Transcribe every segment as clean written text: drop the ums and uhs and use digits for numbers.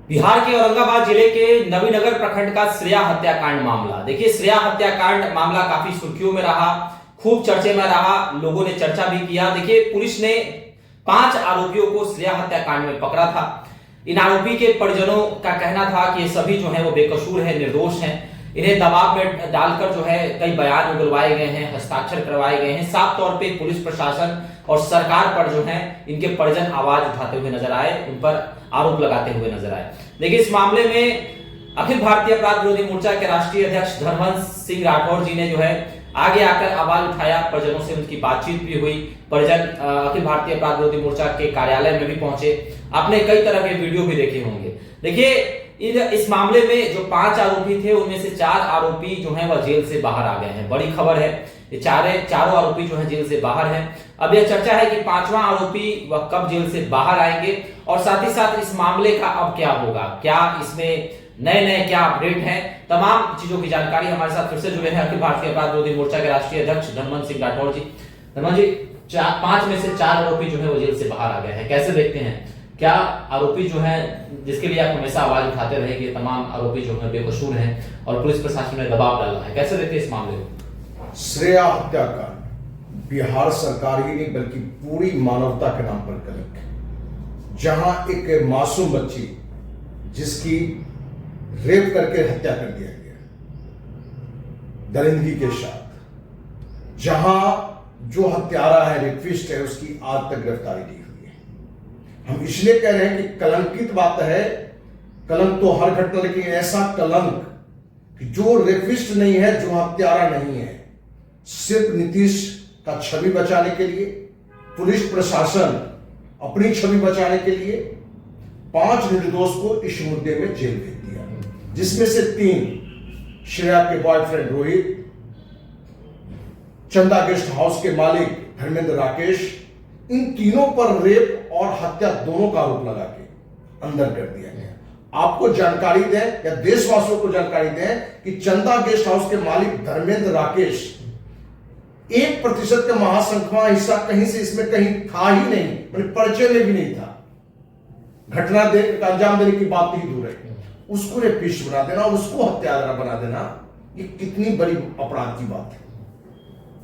बिहार के औरंगाबाद जिले के नवीनगर प्रखंड का श्रेया हत्याकांड मामला। देखिए, श्रेया हत्याकांड मामला काफी सुर्खियों में रहा, खूब चर्चे में रहा, लोगों ने चर्चा भी किया। देखिए, पुलिस ने 5 आरोपियों को श्रेया हत्याकांड में पकड़ा था। इन आरोपी के परिजनों का कहना था कि ये सभी जो है वो बेकसूर है, निर्दोष हैं। इन्हें दबाव में डालकर जो है कई बयान उगलवाए गए हैं, हस्ताक्षर करवाए गए हैं। साफ तौर पे पुलिस प्रशासन और सरकार पर जो है इनके परिजन आवाज उठाते हुए नजर आए, उन पर आरोप लगाते हुए नजर आए। देखिए, इस मामले में अखिल भारतीय अपराध विरोधी मोर्चा के राष्ट्रीय अध्यक्ष धर्मेंद्र सिंह राठौर जी ने जो है आगे आकर आवाज उठाया, परिजनों से उनकी बातचीत भी हुई। परिजन अखिल भारतीय अपराध विरोधी मोर्चा के कार्यालय में भी पहुंचे, आपने कई तरह के वीडियो भी देखे होंगे। देखिए, इस मामले में जो 5 आरोपी थे उनमें से 4 आरोपी जो हैं वह जेल से बाहर आ गए हैं। बड़ी खबर है, ये चारों आरोपी जो हैं जेल से बाहर हैं। अब यह चर्चा है कि 5वां आरोपी वह कब जेल से बाहर आएंगे और साथ ही साथ इस मामले का अब क्या होगा, क्या इसमें नए क्या अपडेट हैं, तमाम चीजों की जानकारी हमारे साथ फिर से जुड़े हैं अखिल भारतीय अपराध विरोधी मोर्चा के राष्ट्रीय अध्यक्ष धर्मेंद्र सिंह राठौर जी। धर्मेंद्र जी, 5 में से 4 आरोपी जो है वो जेल से बाहर आ गए हैं, कैसे देखते हैं? क्या आरोपी जो है जिसके लिए आप हमेशा आवाज उठाते रहे कि तमाम आरोपी जो है बेकसूर हैं और पुलिस प्रशासन ने दबाव डाला है, कैसे देखते हैं इस मामले को? श्रेया हत्याकांड बिहार सरकार ही नहीं बल्कि पूरी मानवता के नाम पर कलंक है। जहां एक मासूम बच्ची जिसकी रेप करके हत्या कर दिया गया दरिंदगी के साथ, जहां जो हत्यारा है, रेपिस्ट है, उसकी आज तक गिरफ्तारी नहीं हुई है। हम इसलिए कह रहे हैं कि कलंकित बात है। कलंक तो हर घटना, लेकिन ऐसा कलंक कि जो रेपिस्ट नहीं है, जो हत्यारा नहीं है, सिर्फ नीतीश का छवि बचाने के लिए, पुलिस प्रशासन अपनी छवि बचाने के लिए 5 निर्दोष को इस मुद्दे में जेल भेज दिया, जिसमें से 3 श्रेया के बॉयफ्रेंड रोहित, चंदा गेस्ट हाउस के मालिक धर्मेंद्र राकेश, इन तीनों पर रेप और हत्या दोनों का आरोप लगा के अंदर कर दिया गया। आपको जानकारी दें या देशवासियों को जानकारी दें कि चंदा गेस्ट हाउस के मालिक धर्मेंद्र राकेश 1% का महासंख्या हिस्सा कहीं से इसमें कहीं था ही नहीं, मतलब परिचय में भी नहीं था। घटना का अंजाम देने की बात ही दूर है, उसको रेपिस्ट बना देना, उसको हत्यारा बना देना, ये कितनी बड़ी अपराध की बात है।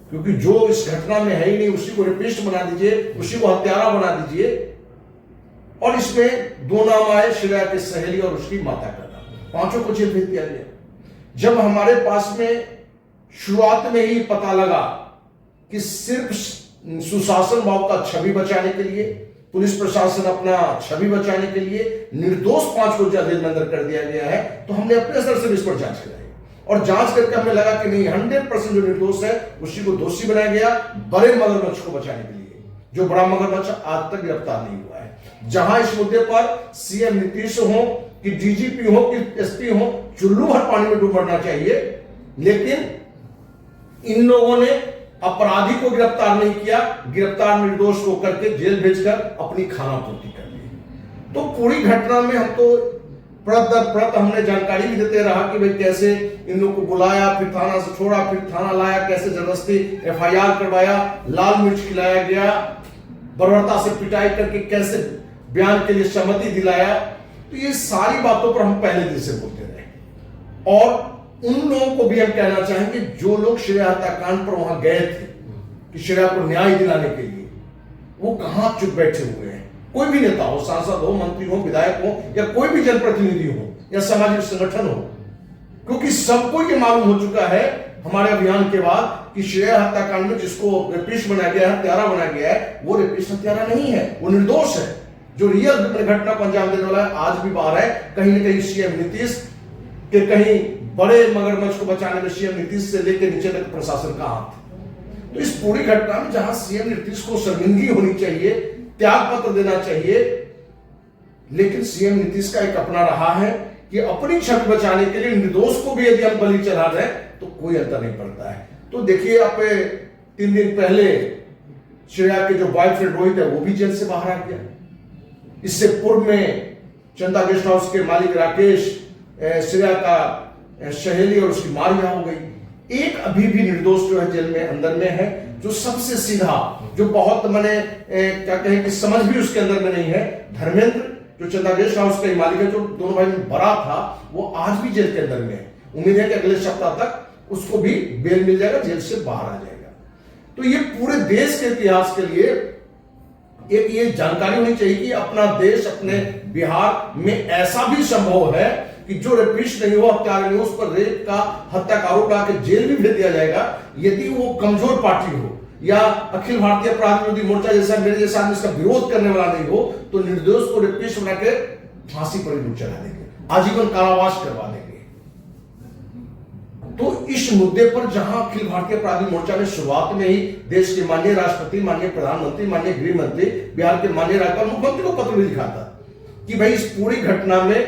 क्योंकि जो इस घटना में है ही नहीं, उसी को रेपिस्ट बना दीजिए, उसी को हत्यारा बना दीजिए। और इसमें 2 नाम आए, श्रेया की सहेली और उसकी माता का नाम, 5 को जेल भेज दिया गया। जब हमारे पास में शुरुआत में ही पता लगा कि सिर्फ सुशासन भाव का छवि बचाने के लिए, पुलिस प्रशासन अपना छवि बचाने के लिए निर्दोष 5 को जेल में अंदर कर दिया गया है, तो हमने अपने स्तर से इस पर जांच कराई और जांच करके हमें लगा कि नहीं, 100% जो निर्दोष है उसी को दोषी बनाया गया, बड़े मगरमच्छ को बचाने के लिए। जो बड़ा मगरमच्छ आज तक गिरफ्तार नहीं हुआ है। जहां इस मुद्दे पर सीएम नीतीश हो कि डीजीपी हो कि एसपी हो, चुल्लू भर पानी में डूब मरना चाहिए, लेकिन इन लोगों ने अपराधी को गिरफ्तार नहीं किया, गिरफ्तार निर्दोष को करके जेल भेजकर अपनी खाना पूर्ति कर ली। तो पूरी घटना में हम तो परत दर परत हमने जानकारी भी देते रहा कि भाई कैसे इन लोगों को बुलाया, फिर थाना से छोड़ा, फिर थाना लाया, कैसे जबरदस्ती एफआईआर करवाया, लाल मिर्च खिलाया गया, बर्बरता से पिटाई करके कैसे बयान के लिए सहमति दिलाया। तो ये सारी बातों पर हम पहले दिन से बोलते रहे। और उन लोगों को भी हम कहना चाहेंगे जो लोग श्रेया हत्याकांड पर वहां गए थे कि श्रेया को न्याय दिलाने के लिए, वो कहां चुप बैठे हुए हैं। कोई भी नेता हो, सांसद हो, मंत्री हो, विधायक हो, या कोई भी जनप्रतिनिधि हो या सामाजिक संगठन हो, क्योंकि सबको ये मालूम हो चुका है हमारे अभियान के बाद कि श्रेया हत्याकांड में जिसको रेपिस्ट बनाया गया है, हत्यारा बनाया गया है, वो रेपिस्ट हत्यारा नहीं है, वो निर्दोष है। जो रियल घटना को अंजाम देने वाला है आज भी बाहर है। कहीं ना कहीं सीएम नीतीश के, कहीं बड़े मगरमच्छ को बचाने में सीएम नीतीश से लेकर नीचे तक प्रशासन का हाथ। तो इस पूरी घटना में जहां सीएम नीतीश को शर्मिंदगी होनी चाहिए, त्याग पत्र देना चाहिए, लेकिन सीएम नीतीश का एक अपना रहा है कि अपनी छवि बचाने के लिए निर्दोष को भी यदि हम बलि चढ़ा रहे तो कोई अंतर नहीं पड़ता है। तो देखिए, आप 3 दिन पहले श्रेया के जो बॉयफ्रेंड रोहित है वो भी जेल से बाहर आ गया। इससे पूर्व में चंदा गेस्ट हाउस के मालिक राकेश, श्रेया का सहेली और उसकी मां रिहा हो गई। एक अभी भी निर्दोष जो है जेल में अंदर में है, जो सबसे सीधा, जो बहुत मैंने क्या कहें कि समझ भी उसके अंदर में नहीं है, धर्मेंद्र जो चंदा गेस्ट हाउस का मालिक है, जो दोनों भाई में बड़ा था, वो आज भी जेल के अंदर में है। उम्मीद है कि अगले सप्ताह तक उसको भी बेल मिल जाएगा, जेल से बाहर आ जाएगा। तो ये पूरे देश के इतिहास के लिए एक ये जानकारी होनी चाहिए कि अपना देश, अपने बिहार में ऐसा भी संभव है कि जो रेपिस्ट नहीं हो, हत्यारा नहीं हो, उस पर रेप का, हत्या का आरोप लगा के जेल भी भेज दिया जाएगा यदि वो कमजोर पार्टी हो या अखिल भारतीय अपराध विरोधी मोर्चा जैसा मेरे जैसा आदमी इसका विरोध करने वाला नहीं हो, तो निर्दोष को रेपिस्ट बना के फांसी पर भी चढ़ा देंगे, आजीवन कारावास करवा देंगे। तो इस मुद्दे पर जहां अखिल भारतीय अपराधी मोर्चा ने शुरुआत में ही देश के माननीय राष्ट्रपति, माननीय प्रधानमंत्री, माननीय गृह मंत्री, बिहार के माननीय राज्यपाल, मुख्यमंत्री को पत्र भी लिखा था कि भाई इस पूरी घटना में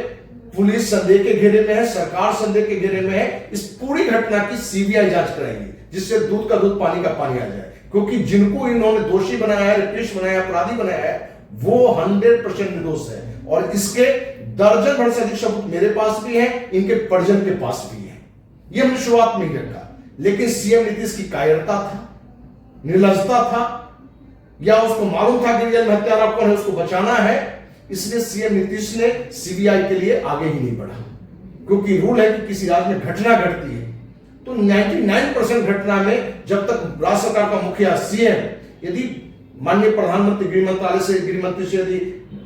पुलिस संदेह के घेरे में है, सरकार संदेह के घेरे में है, इस पूरी घटना की सीबीआई जांच कराएगी, जिससे दूध का दूध, पानी का पानी आ जाए। क्योंकि जिनको इन्होंने दोषी बनाया है, रेपिस्ट बनाया, अपराधी बनाया है, वो 100% निर्दोष है। और इसके दर्जन भर से अधिक सबूत मेरे पास भी है, इनके परिजन के पास भी है। ये हमने शुरुआत में ही रखा, लेकिन सीएम नीतीश की कायरता था, निर्लजता था, या उसको मालूम था कि रियल में हत्यारा कौन है, उसको बचाना है, इसलिए सीएम नीतीश ने सीबीआई के लिए आगे ही नहीं बढ़ा। क्योंकि रूल है कि किसी राज्य में घटना घटती है तो 99% घटना में जब तक राज्य सरकार का मुखिया सीएम यदि माननीय प्रधानमंत्री गृह मंत्रालय से, गृह मंत्री से यदि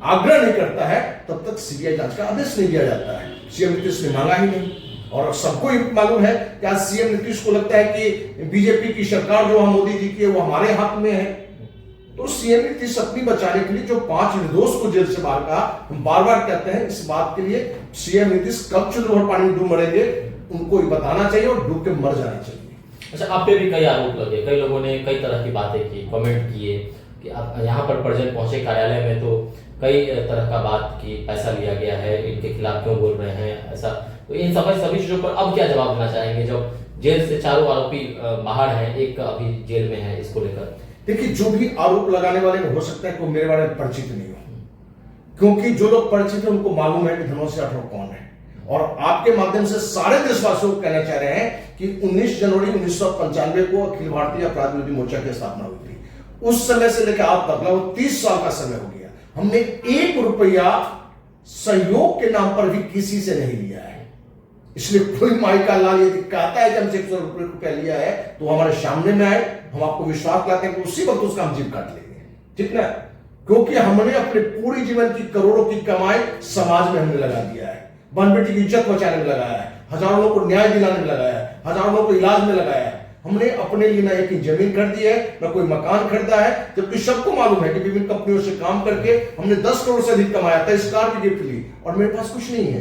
आग्रह नहीं करता है, तब तक सीबीआई जांच का आदेश नहीं दिया जाता है। सीएम नीतीश ने मांगा ही नहीं। और सबको मालूम है कि आज सीएम नीतीश को लगता है कि बीजेपी की सरकार जो हम मोदी जी की है वो हमारे हाथ में है। तो सीएम नीतीश अपनी बचाने के लिए जो 5 निर्दोष को जेल से बाहर कहा, हम बार बार कहते हैं, इस बात के लिए सीएम नीतीश कब चुल्लू पानी में डूब मरेंगे उनको ही बताना चाहिए और डूब के मर जाना चाहिए। अच्छा, आप पे भी कई आरोप लगे, कई लोगों ने कई तरह की बातें की, कमेंट किए कि आप यहाँ पर परिजन पहुंचे कार्यालय में तो कई तरह का बात की, पैसा लिया गया है, इनके खिलाफ क्यों बोल रहे हैं ऐसा। तो इन सभी चीजों पर अब क्या जवाब देना चाहेंगे जब जेल से चारों आरोपी बाहर हैं, एक अभी जेल में है, इसको लेकर? देखिए, जो भी आरोप लगाने वाले हो सकता है कि वो मेरे बारे में परिचित नहीं हो, क्योंकि जो लोग परिचित है उनको मालूम है कि धनोज राठौर कौन है। और आपके माध्यम से सारे देशवासियों को कहना चाह रहे हैं कि 19 जनवरी 1995 को अखिल भारतीय अपराध विरोधी मोर्चा की स्थापना हुई थी। उस समय से लेकर आज तक लगभग 30 साल का समय हो गया, हमने 1 रुपया सहयोग के नाम पर भी किसी से नहीं लिया है। इसलिए कोई माई का लाल यदि कहता है कि हमसे 100 रुपया लिया है तो हमारे सामने में आए, हम आपको विश्वास दिलाते हैं कि उसी वक्त उसका हम जीव काट लेंगे, ठीक ना। क्योंकि हमने अपने पूरी जीवन की करोड़ों की कमाई समाज में हमने लगा दिया है, बहन बेटी की इज्जत बचाने में लगाया है, हजारों लोगों को न्याय दिलाने में लगाया है, हजारों लोगों को इलाज में लगाया है। हमने अपने लिए ना एक जमीन खरीदी है, ना कोई मकान खरीदा है, जबकि सबको मालूम है कि विभिन्न कंपनियों से काम करके हमने 10 करोड़ से अधिक कमाया था, इस कार की गिफ्ट ली और मेरे पास कुछ नहीं है,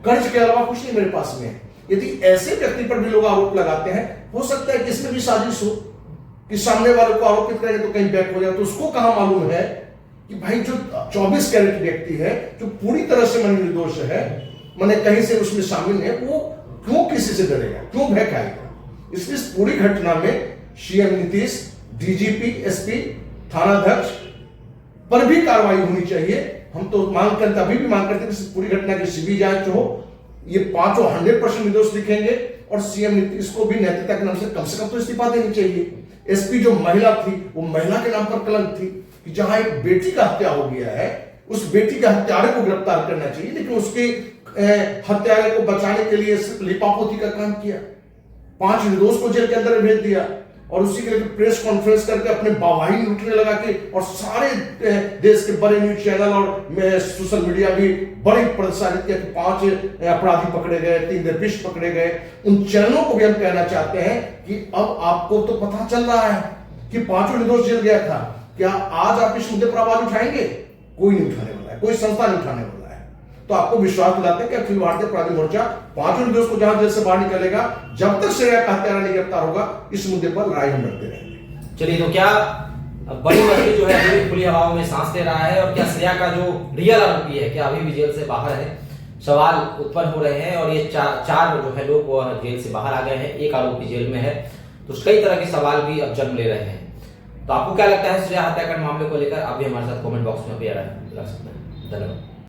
कर्ज के अलावा कुछ नहीं मेरे पास में। यदि ऐसे व्यक्ति पर भी लोग आरोप लगाते हैं, हो सकता है कि इसमें भी साजिश हो कि सामने वाले को आरोपित करेंगे तो कहीं बैक हो जाए, तो उसको कहां मालूम है कि भाई जो 24 कैरेट व्यक्ति है, जो पूरी तरह से मन निर्दोष है, मैंने कहीं से उसमें शामिल है, वो क्यों किसी से डरेगा, क्यों भय खाएगा। इसलिए इस पूरी घटना में सीएम नीतीश, डीजीपी, एसपी, थानाध्यक्ष पर भी कार्रवाई होनी चाहिए। हम तो मांग करते, अभी भी मांग करते हैं कि पूरी घटना की सीबीआई जांच हो, ये 5 100% निर्दोष दिखेंगे और सीएम नीतीश को भी नैतिकता के नाम से कम तो इस्तीफा देनी चाहिए। एसपी जो महिला थी, वो महिला के नाम पर कलंक थी कि जहां एक बेटी का हत्या हो गया है, उस बेटी के हत्यारे को गिरफ्तार करना चाहिए, लेकिन उसके हत्यारे को बचाने के लिए सिर्फ लिपापोती का काम किया, 5 निर्दोष को जेल के अंदर भेज दिया और उसी के लिए प्रेस कॉन्फ्रेंस करके अपने वाहवाही लूटने लगा के, और सारे देश के बड़े न्यूज चैनल और सोशल मीडिया भी बड़े प्रसारित किया कि 5 अपराधी पकड़े गए, 3 रेपिस्ट पकड़े गए। उन चैनलों को भी हम कहना चाहते हैं कि अब आपको तो पता चल रहा है कि 5 निर्दोष जेल गया था, क्या आज आप इस मुद्दे पर आवाज उठाएंगे? कोई नहीं उठाने वाला है, कोई संस्था नहीं उठाने वाला है। तो आपको विश्वास दिलाते हैं कि अखिल भारतीय अपराधी मोर्चा 5 निर्दोष को जहां जेल से बाहर निकलेगा, जब तक श्रेया का हत्यारा नहीं गिरफ्तार होगा, इस मुद्दे पर लड़ाई हम लड़ते रहेंगे। चलिए, तो क्या बड़ी मछली जो है अभी खुली हवाओं में सांस ले रहा है, और क्या श्रेया का जो रियल आरोपी है क्या अभी भी जेल से बाहर है? सवाल उत्पन्न हो रहे हैं। और ये चार जो है लोग वो जेल से बाहर आ गए हैं, एक आरोपी जेल में है, तो कई तरह के सवाल भी अब जन्म ले रहे हैं। तो आपको क्या लगता है श्रेया हत्याकांड मामले को लेकर? आप भी हमारे साथ कमेंट बॉक्स में भी रख सकते हैं। धन्यवाद।